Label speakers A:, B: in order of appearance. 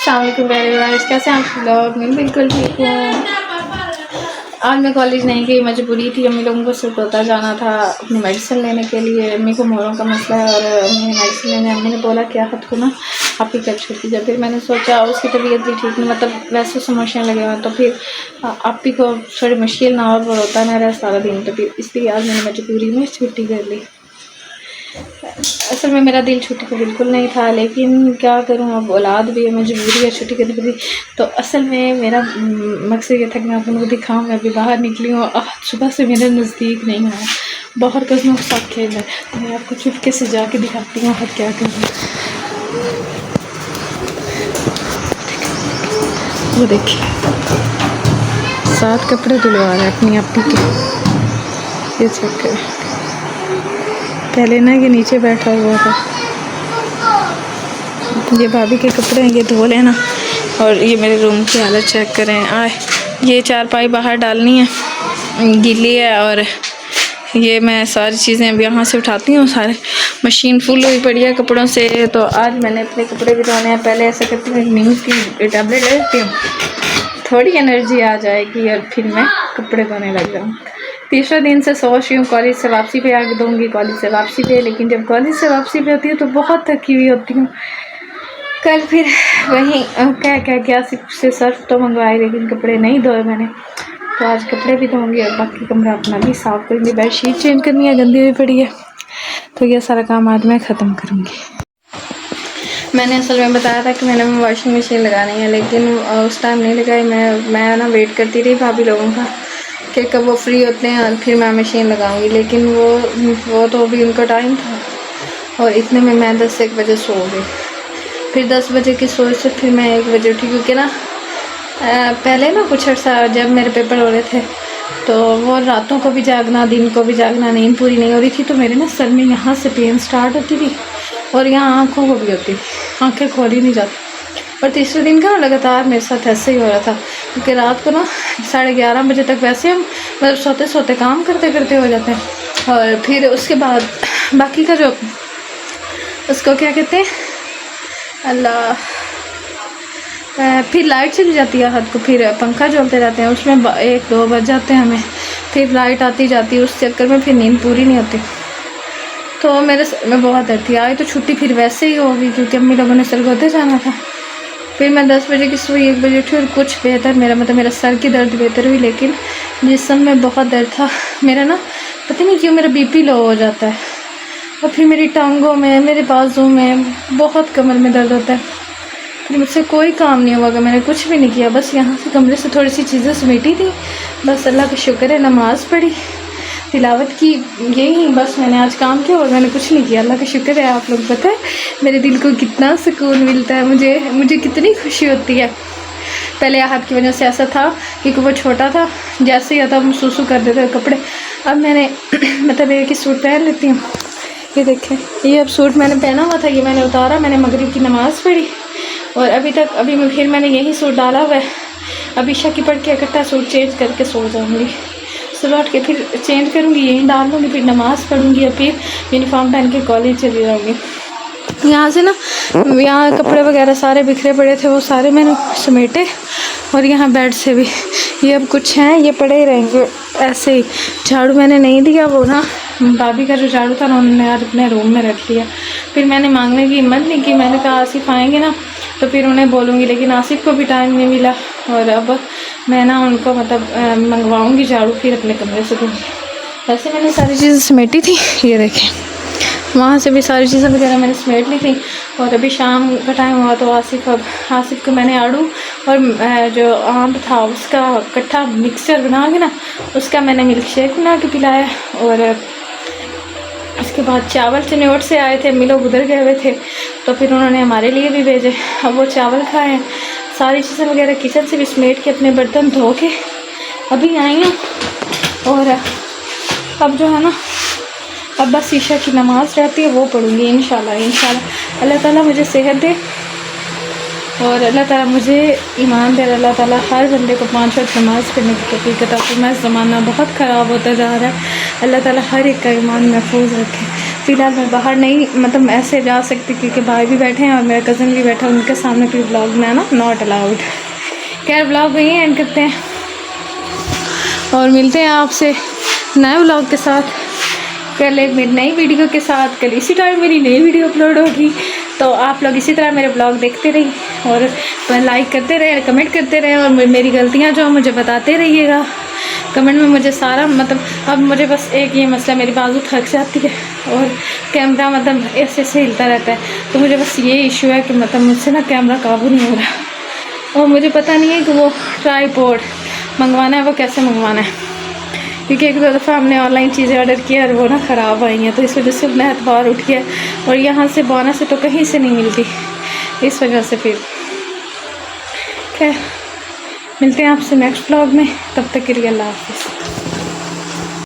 A: अस्सलामुअलैकुम व्यूअर्स, कैसे हैं आप लोग। मैं बिल्कुल ठीक हूँ। आज मैं कॉलेज नहीं गई, मजबूरी थी। अम्मी लोगों को सिर्फ जाना था अपनी मेडिसिन लेने के लिए। अम्मी को मोरों का मसला है और अम्मी ने मेडिसिन लेने, अम्मी ने बोला कि आप को ना आप ही कल छुट्टी। जब फिर मैंने सोचा उसकी तबीयत भी ठीक नहीं, मतलब वैसे समोशन लगे हुए, तो फिर आप ही को थोड़ी मुश्किल ना और होता ना रहा सारा दिन, तो फिर इसलिए आज मैंने मजबूरी में छुट्टी कर ली। असल में मेरा दिल छुट्टी को बिल्कुल नहीं था, लेकिन क्या करूँ, अब औलाद भी है, मजबूरी है, छुट्टी करनी पड़ी। तो असल में मेरा मकसद ये था कि मैं आप लोगों को दिखाऊँ। मैं अभी बाहर निकली हूँ, सुबह से मेरे नज़दीक नहीं आया, बाहर कज़नों के साथ खेल रहे। तो मैं आपको चुपके से जाके दिखाती हूँ और क्या करूँ। वो देखिए, साथ कपड़े धुलवा रहे हैं अपनी आप ही के। ये चेक करें, पहले ना ये नीचे बैठा हुआ था। ये भाभी के कपड़े हैं, ये धो लेना। और ये मेरे रूम की हालत चेक करें। ये चारपाई बाहर डालनी है, गीली है। और ये मैं सारी चीज़ें अब यहाँ से उठाती हूँ। सारे मशीन फुल हुई पड़ी है कपड़ों से। तो आज मैंने अपने कपड़े भी धोने हैं। पहले ऐसा करती हूँ, नीम की टैबलेट ले लेती हूँ, थोड़ी एनर्जी आ जाएगी और फिर मैं कपड़े धोने लग जाऊँ। तीसरे दिन से सोच रही हूँ कॉलेज से वापसी पे आके दूँगी, कॉलेज से वापसी पे। लेकिन जब कॉलेज से वापसी पे होती हूँ तो बहुत थकी हुई होती हूँ। कल फिर वहीं क्या से सर्फ तो मंगवाए, लेकिन कपड़े नहीं धोए मैंने। तो आज कपड़े भी धोऊंगी और बाकी कमरा अपना भी साफ़ करूँगी। बेडशीट चेंज करनी है, गंदी हुई पड़ी है, तो ये सारा काम आज मैं ख़त्म करूँगी। मैंने असल में बताया था कि मैंने वॉशिंग मशीन लगानी है, लेकिन उस टाइम नहीं लगाई। मैं ना वेट करती रही भाभी लोगों का कि कब वो फ्री होते हैं और फिर मैं मशीन लगाऊंगी। लेकिन वो तो अभी उनका टाइम था और इतने में मैं 10-1 बजे सो गई। फिर 10 बजे की सोच से फिर मैं 1 बजे उठी, क्योंकि ना पहले ना कुछ अर्सा जब मेरे पेपर हो रहे थे तो वो रातों को भी जागना, दिन को भी जागना, नींद पूरी नहीं हो रही थी। तो मेरे ना सर में यहाँ से पेन स्टार्ट होती थी और यहाँ आँखों को भी होती थी, आँखें खोली नहीं जाती। और तीसरे दिन का लगातार मेरे साथ ऐसे ही हो रहा था, क्योंकि रात को ना 11:30 बजे तक वैसे हम मतलब सोते सोते काम करते करते हो जाते हैं। और फिर उसके बाद बाकी का जो उसको क्या कहते हैं, अल्लाह, फिर लाइट चली जाती है रात को, फिर पंखा चलते रहते हैं, उसमें 1-2 बज जाते हैं हमें। फिर लाइट आती जाती है, उस चक्कर में फिर नींद पूरी नहीं होती। तो मेरे सर में बहुत दर्द थी। आई तो छुट्टी फिर वैसे ही होगी, क्योंकि अम्मी लोगों ने सरगोदे जाना था। फिर मैं 10 बजे की सोई, 1 बजे उठी और कुछ बेहतर मेरा सर की दर्द बेहतर हुई, लेकिन जिस्म में बहुत दर्द था। मेरा ना पता नहीं क्यों मेरा BP लो हो जाता है, और फिर मेरी टांगों में, मेरे बाजू में, बहुत कमर में दर्द होता है। फिर मुझसे कोई काम नहीं हुआ, मैंने कुछ भी नहीं किया, बस यहाँ से कमरे से थोड़ी सी चीज़ें समेटी थी, बस अल्लाह का शुक्र है, नमाज़ पढ़ी, तिलावत की, यही बस मैंने आज काम किया और मैंने कुछ नहीं किया। अल्लाह का शुक्र है। आप लोग पता है मेरे दिल को कितना सुकून मिलता है, मुझे कितनी खुशी होती है। पहले आहत की वजह से ऐसा था क्योंकि वो छोटा था, जैसे ही आता हम सूसू कर देते कपड़े। अब मैंने मतलब एक ही सूट पहन लेती हूँ। ये देखें, ये अब सूट मैंने पहना हुआ था, ये मैंने उतारा, मैंने मगरिब की नमाज़ पढ़ी और अभी मैंने यही सूट डाला हुआ है। अब ईशा की पढ़ के इकट्ठा सूट चेंज करके सो जाऊँगी। सुबह उठ के फिर चेंज करूँगी, यहीं डाल लूँगी, फिर नमाज़ पढ़ूँगी और फिर यूनिफॉर्म पहन के कॉलेज चली जाऊँगी। यहाँ से ना, यहाँ कपड़े वगैरह सारे बिखरे पड़े थे, वो सारे मैंने समेटे। और यहाँ बेड से भी ये अब कुछ हैं, ये पड़े ही रहेंगे ऐसे ही। झाड़ू मैंने नहीं दिया, वो ना भाभी का जो झाड़ू था ना उन्होंने आज अपने रूम में रख लिया। फिर मैंने मांगने की हिम्मत नहीं की, मैंने कहा आसिफ आएंगे ना तो फिर उन्हें बोलूँगी, लेकिन आसिफ को भी टाइम नहीं मिला। और अब मैं ना उनको मतलब मंगवाऊँगी झाड़ू, फिर अपने कमरे से दूँगी। वैसे मैंने सारी चीज़ें समेटी थी, ये देखें, वहाँ से भी सारी चीज़ें वगैरह मैंने समेट ली थी। और अभी शाम का टाइम हुआ तो आसिफ को मैंने आड़ू और जो आम था उसका इकट्ठा मिक्सचर बना के ना, उसका मैंने मिल्क शेक बना के पिलाया। और उसके बाद चावल चिन्नौट से आए थे, अम्मी लोग उधर गए हुए थे, तो फिर उन्होंने हमारे लिए भी भेजे। अब वो चावल खाए, सारी चीज़ें वगैरह किचन से भी समेट के, अपने बर्तन धो के अभी आई हूँ। और अब जो है ना, अब बस ईशा की नमाज़ रहती है, वो पढ़ूँगी इंशाल्लाह। अल्लाह ताला मुझे सेहत दे और अल्लाह ताला मुझे ईमान दे। अल्लाह ताला हर बंदे को 5 वक्त नमाज़ पढ़ने की तौफीक अता फरमाए। ज़माना बहुत ख़राब होता जा रहा है, अल्लाह ताला हर एक का ईमान महफूज रखे। फ़िलहाल मैं बाहर नहीं मतलब ऐसे जा सकती क्योंकि भाई भी बैठे हैं और मेरा कज़न भी बैठा है, उनके सामने कोई ब्लॉग बनाना नॉट अलाउड। खैर ब्लॉग यहीं एंड करते हैं और मिलते हैं आपसे नए ब्लॉग के साथ, कल एक मेरी नई वीडियो के साथ। कल इसी टाइम मेरी नई वीडियो अपलोड होगी, तो आप लोग इसी तरह मेरे ब्लॉग देखते रहिए और लाइक करते रहे, कमेंट करते रहे और मेरी गलतियाँ जो मुझे बताते रहिएगा कमेंट में। मुझे सारा मतलब अब मुझे बस एक ये मसला, मेरी बाजू थक जाती है और कैमरा मतलब ऐसे ऐसे हिलता रहता है, तो मुझे बस ये इशू है कि मतलब मुझसे ना कैमरा काबू नहीं हो रहा और मुझे पता नहीं है कि वो ट्राईपॉड मंगवाना है वो कैसे मंगवाना है, क्योंकि एक दो दफ़ा हमने ऑनलाइन चीज़ें ऑर्डर किया और वो ना ख़राब आई हैं, तो इस वजह से अपना एतबार उठ गया और यहाँ से बोना से तो कहीं से नहीं मिलती, इस वजह से फिर खैर मिलते हैं आपसे नेक्स्ट व्लॉग में, तब तक के लिए अल्लाह हाफ़िज़।